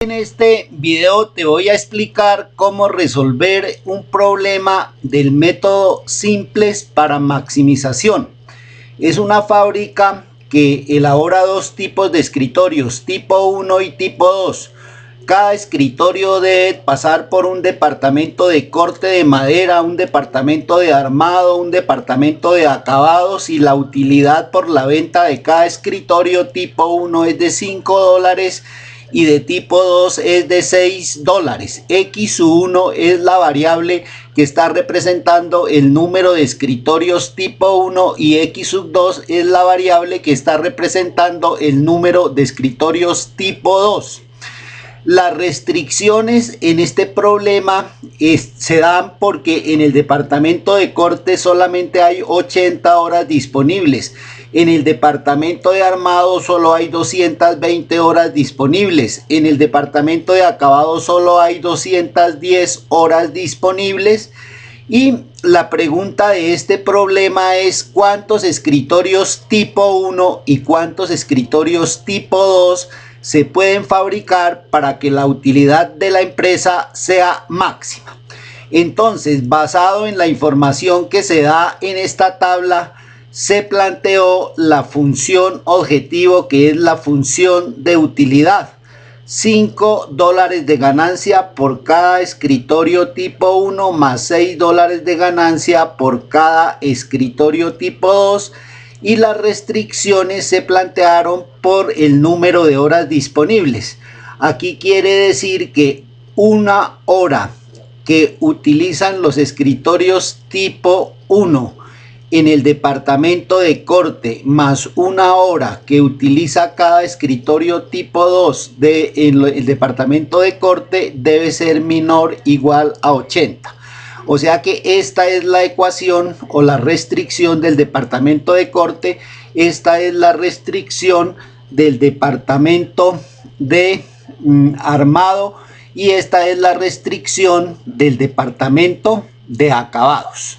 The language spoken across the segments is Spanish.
En este video te voy a explicar cómo resolver un problema del método simples para maximización. Es una fábrica que elabora dos tipos de escritorios, tipo 1 y tipo 2. Cada escritorio debe pasar por un departamento de corte de madera, un departamento de armado, un departamento de acabados, y la utilidad por la venta de cada escritorio tipo 1 es de $5 y de tipo 2 es de $6. X1 es la variable que está representando el número de escritorios tipo 1 y X2 es la variable que está representando el número de escritorios tipo 2. Las restricciones en este problema se dan porque en el departamento de corte solamente hay 80 horas disponibles. En el departamento de armado solo hay 220 horas disponibles. En el departamento de acabado solo hay 210 horas disponibles. Y la pregunta de este problema es ¿cuántos escritorios tipo 1 y cuántos escritorios tipo 2 se pueden fabricar para que la utilidad de la empresa sea máxima? Entonces, basado en la información que se da en esta tabla, se planteó la función objetivo, que es la función de utilidad. $5 de ganancia por cada escritorio tipo 1 más $6 de ganancia por cada escritorio tipo 2. Y las restricciones se plantearon por el número de horas disponibles. Aquí quiere decir que una hora que utilizan los escritorios tipo 1 en el departamento de corte más una hora que utiliza cada escritorio tipo 2 en el departamento de corte debe ser menor o igual a 80. O sea que esta es la ecuación o la restricción del departamento de corte. Esta es la restricción del departamento de armado. Y esta es la restricción del departamento de acabados.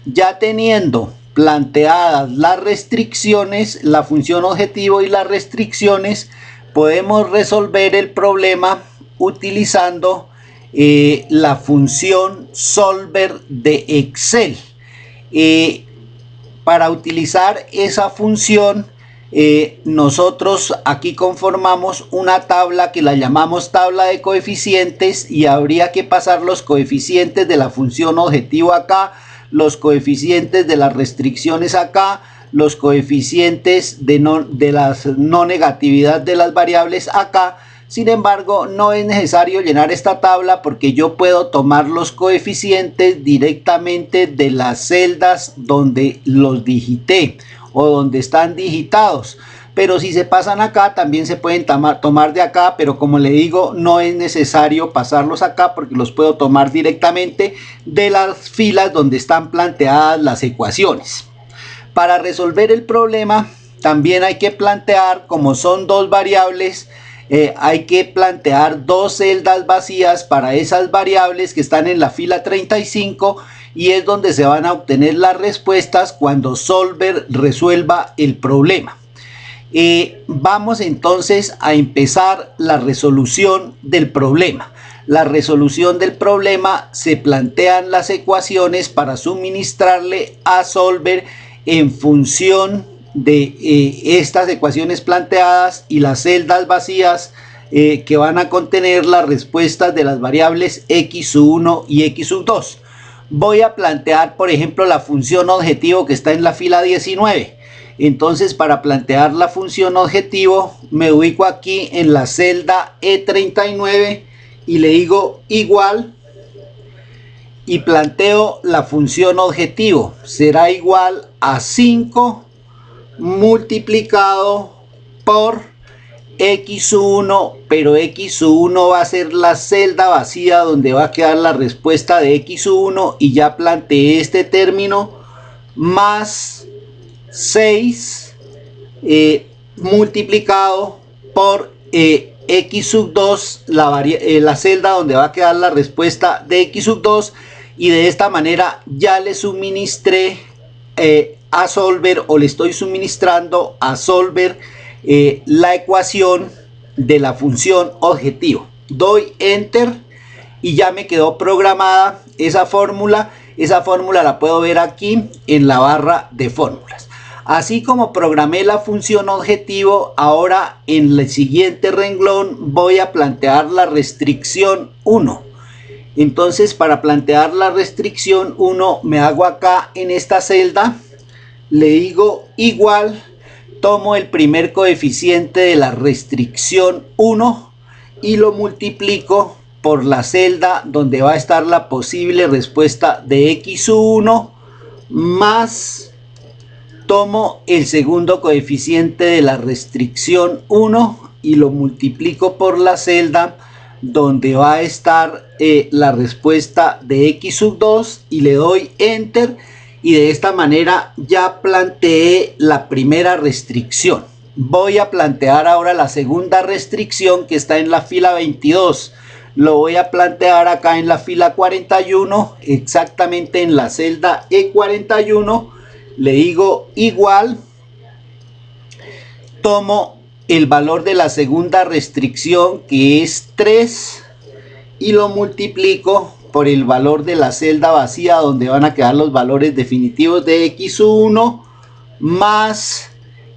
Ya teniendo planteadas las restricciones, la función objetivo y las restricciones, podemos resolver el problema utilizando la función solver de Excel. Para utilizar esa función, nosotros aquí conformamos una tabla que la llamamos tabla de coeficientes, y habría que pasar los coeficientes de la función objetivo acá, los coeficientes de las restricciones acá, los coeficientes de la no negatividad de las variables acá. Sin embargo, no es necesario llenar esta tabla porque yo puedo tomar los coeficientes directamente de las celdas donde los digité o donde están digitados. Pero si se pasan acá, también se pueden tomar de acá, pero como le digo, no es necesario pasarlos acá porque los puedo tomar directamente de las filas donde están planteadas las ecuaciones. Para resolver el problema, también hay que plantear, como son dos variables, hay que plantear dos celdas vacías para esas variables que están en la fila 35, y es donde se van a obtener las respuestas cuando Solver resuelva el problema. Vamos entonces a empezar la resolución del problema. La resolución del problema: se plantean las ecuaciones para suministrarle a Solver en función de estas ecuaciones planteadas y las celdas vacías que van a contener las respuestas de las variables x1 y x2. Voy a plantear, por ejemplo, la función objetivo que está en la fila 19. Entonces, para plantear la función objetivo, me ubico aquí en la celda E39 y le digo igual, y planteo la función objetivo. Será igual a 5 multiplicado por x1, pero x1 va a ser la celda vacía donde va a quedar la respuesta de x1, y ya planteé este término, más 6 multiplicado por x2, la celda donde va a quedar la respuesta de x2, y de esta manera ya le suministré a Solver, o le estoy suministrando a Solver la ecuación de la función objetivo. Doy enter y ya me quedó programada esa fórmula. Esa fórmula la puedo ver aquí en la barra de fórmulas. Así como programé la función objetivo, ahora en el siguiente renglón voy a plantear la restricción 1. Entonces, para plantear la restricción 1, me hago acá en esta celda, le digo igual, tomo el primer coeficiente de la restricción 1 y lo multiplico por la celda donde va a estar la posible respuesta de x1 más tomo el segundo coeficiente de la restricción 1 y lo multiplico por la celda donde va a estar la respuesta de x2 y le doy enter y de esta manera ya planteé la primera restricción. Voy a plantear ahora la segunda restricción que está en la fila 22. Lo voy a plantear acá en la fila 41, exactamente en la celda E41. Le digo igual, tomo el valor de la segunda restricción que es 3 y lo multiplico por el valor de la celda vacía donde van a quedar los valores definitivos de x1 más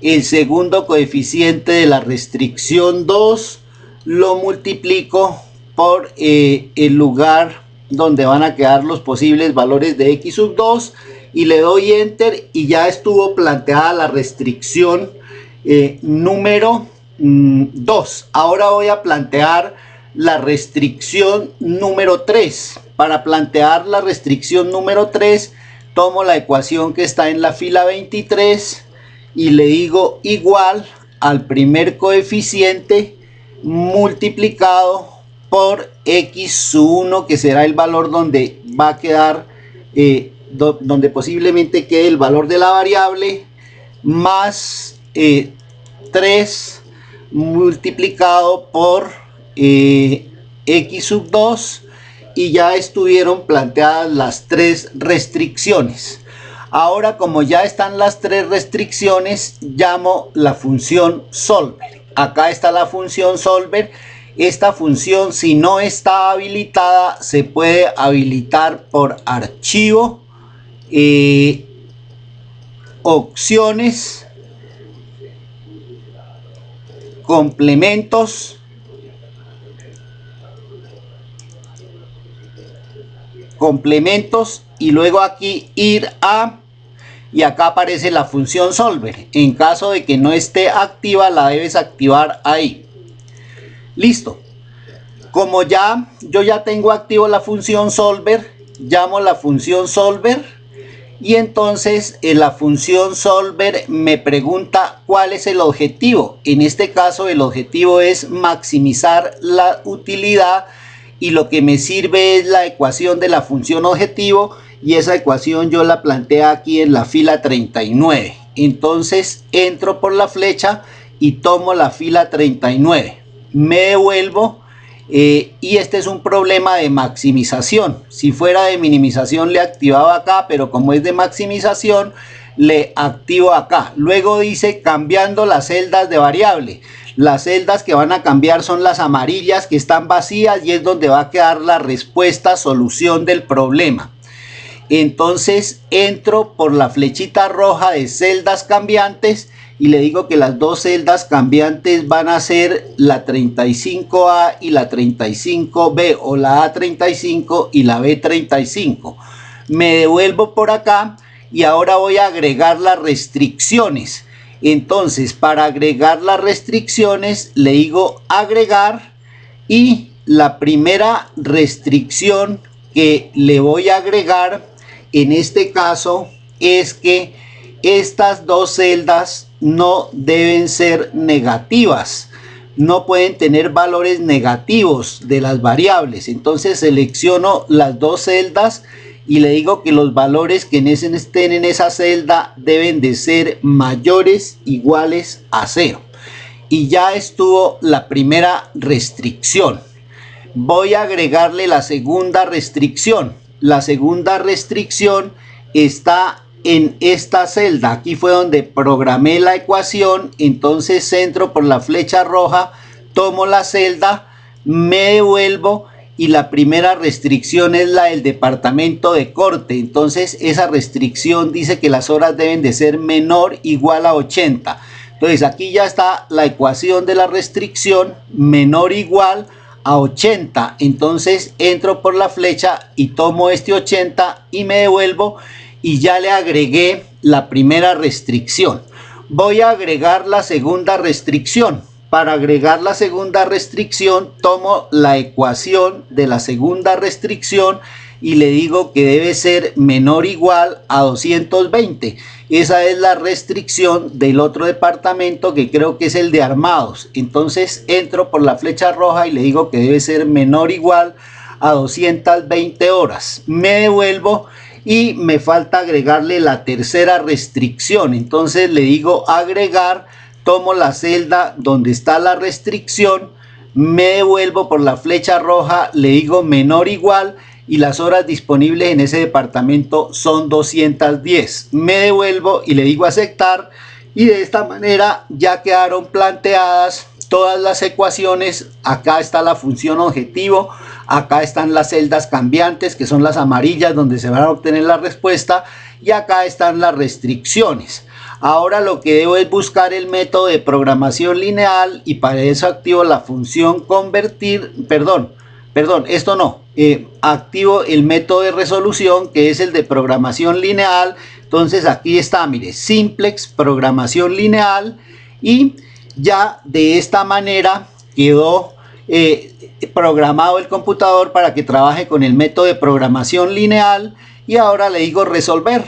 el segundo coeficiente de la restricción 2, lo multiplico por el lugar donde van a quedar los posibles valores de x2 y le doy enter y ya estuvo planteada la restricción número 2. Ahora voy a plantear la restricción número 3. Para plantear la restricción número 3, tomo la ecuación que está en la fila 23 y le digo igual al primer coeficiente multiplicado por x1, que será el valor donde va a quedar, donde posiblemente quede el valor de la variable, más 3 multiplicado por x2 y ya estuvieron planteadas las tres restricciones. Ahora, como ya están las tres restricciones, llamo la función solver. Acá está la función solver. Esta función, si no está habilitada, se puede habilitar por archivo, opciones, complementos, y luego aquí ir a, y acá aparece la función solver. En caso de que no esté activa, la debes activar ahí. Listo. Como yo ya tengo activo la función solver, llamo la función solver y entonces la función solver me pregunta cuál es el objetivo. En este caso el objetivo es maximizar la utilidad y lo que me sirve es la ecuación de la función objetivo y esa ecuación yo la planteé aquí en la fila 39. Entonces entro por la flecha y tomo la fila 39. Me devuelvo y este es un problema de maximización. Si fuera de minimización le activaba acá, pero como es de maximización le activo acá. Luego dice cambiando las celdas de variable. Las celdas que van a cambiar son las amarillas que están vacías y es donde va a quedar la respuesta solución del problema. Entonces entro por la flechita roja de celdas cambiantes y le digo que las dos celdas cambiantes van a ser la 35A y la 35B, o la A35 y la B35. Me devuelvo por acá y ahora voy a agregar las restricciones. Entonces, para agregar las restricciones le digo agregar y la primera restricción que le voy a agregar en este caso es que estas dos celdas no deben ser negativas, no pueden tener valores negativos de las variables. Entonces selecciono las dos celdas y le digo que los valores que estén en esa celda deben de ser mayores iguales a 0 y ya estuvo la primera restricción. Voy a agregarle la segunda restricción. La segunda restricción está en esta celda. Aquí fue donde programé la ecuación. Entonces entro por la flecha roja, tomo la celda, me devuelvo y la primera restricción es la del departamento de corte. Entonces esa restricción dice que las horas deben de ser menor o igual a 80. Entonces aquí ya está la ecuación de la restricción, menor o igual a 80. Entonces entro por la flecha y tomo este 80 y me devuelvo y ya le agregué la primera restricción. Voy a agregar la segunda restricción. Para agregar la segunda restricción tomo la ecuación de la segunda restricción y le digo que debe ser menor o igual a 220. Esa es la restricción del otro departamento, que creo que es el de armados. Entonces entro por la flecha roja y le digo que debe ser menor o igual a 220 horas. Me devuelvo y me falta agregarle la tercera restricción. Entonces le digo agregar, tomo la celda donde está la restricción, me devuelvo por la flecha roja, le digo menor o igual y las horas disponibles en ese departamento son 210. Me devuelvo y le digo aceptar y de esta manera ya quedaron planteadas todas las ecuaciones. Acá está la función objetivo, acá están las celdas cambiantes que son las amarillas donde se van a obtener la respuesta y acá están las restricciones. Ahora lo que debo es buscar el método de programación lineal y para eso activo la función convertir, activo el método de resolución que es el de programación lineal. Entonces aquí está, mire, simplex programación lineal y ya de esta manera quedó programado el computador para que trabaje con el método de programación lineal y ahora le digo resolver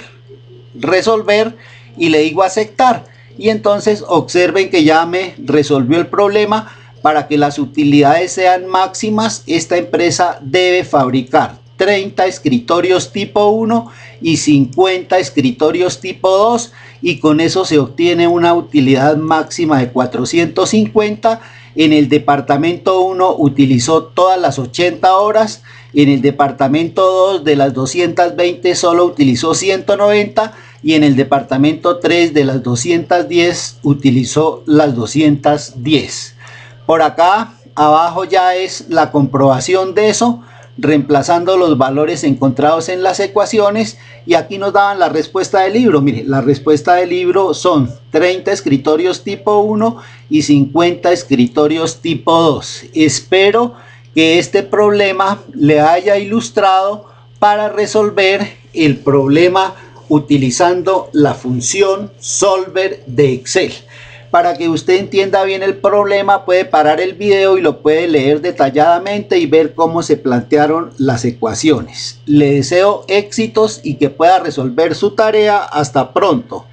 y le digo aceptar y entonces observen que ya me resolvió el problema. Para que las utilidades sean máximas, esta empresa debe fabricar 30 escritorios tipo 1 y 50 escritorios tipo 2 y con eso se obtiene una utilidad máxima de 450. En el departamento 1 utilizó todas las 80 horas, en el departamento 2 de las 220 solo utilizó 190 y en el departamento 3 de las 210 utilizó las 210. Por acá abajo ya es la comprobación de eso, reemplazando los valores encontrados en las ecuaciones y aquí nos daban la respuesta del libro. Mire, la respuesta del libro son 30 escritorios tipo 1 y 50 escritorios tipo 2. Espero que este problema le haya ilustrado para resolver el problema utilizando la función solver de Excel. Para que usted entienda bien el problema, puede parar el video y lo puede leer detalladamente y ver cómo se plantearon las ecuaciones. Le deseo éxitos y que pueda resolver su tarea. Hasta pronto.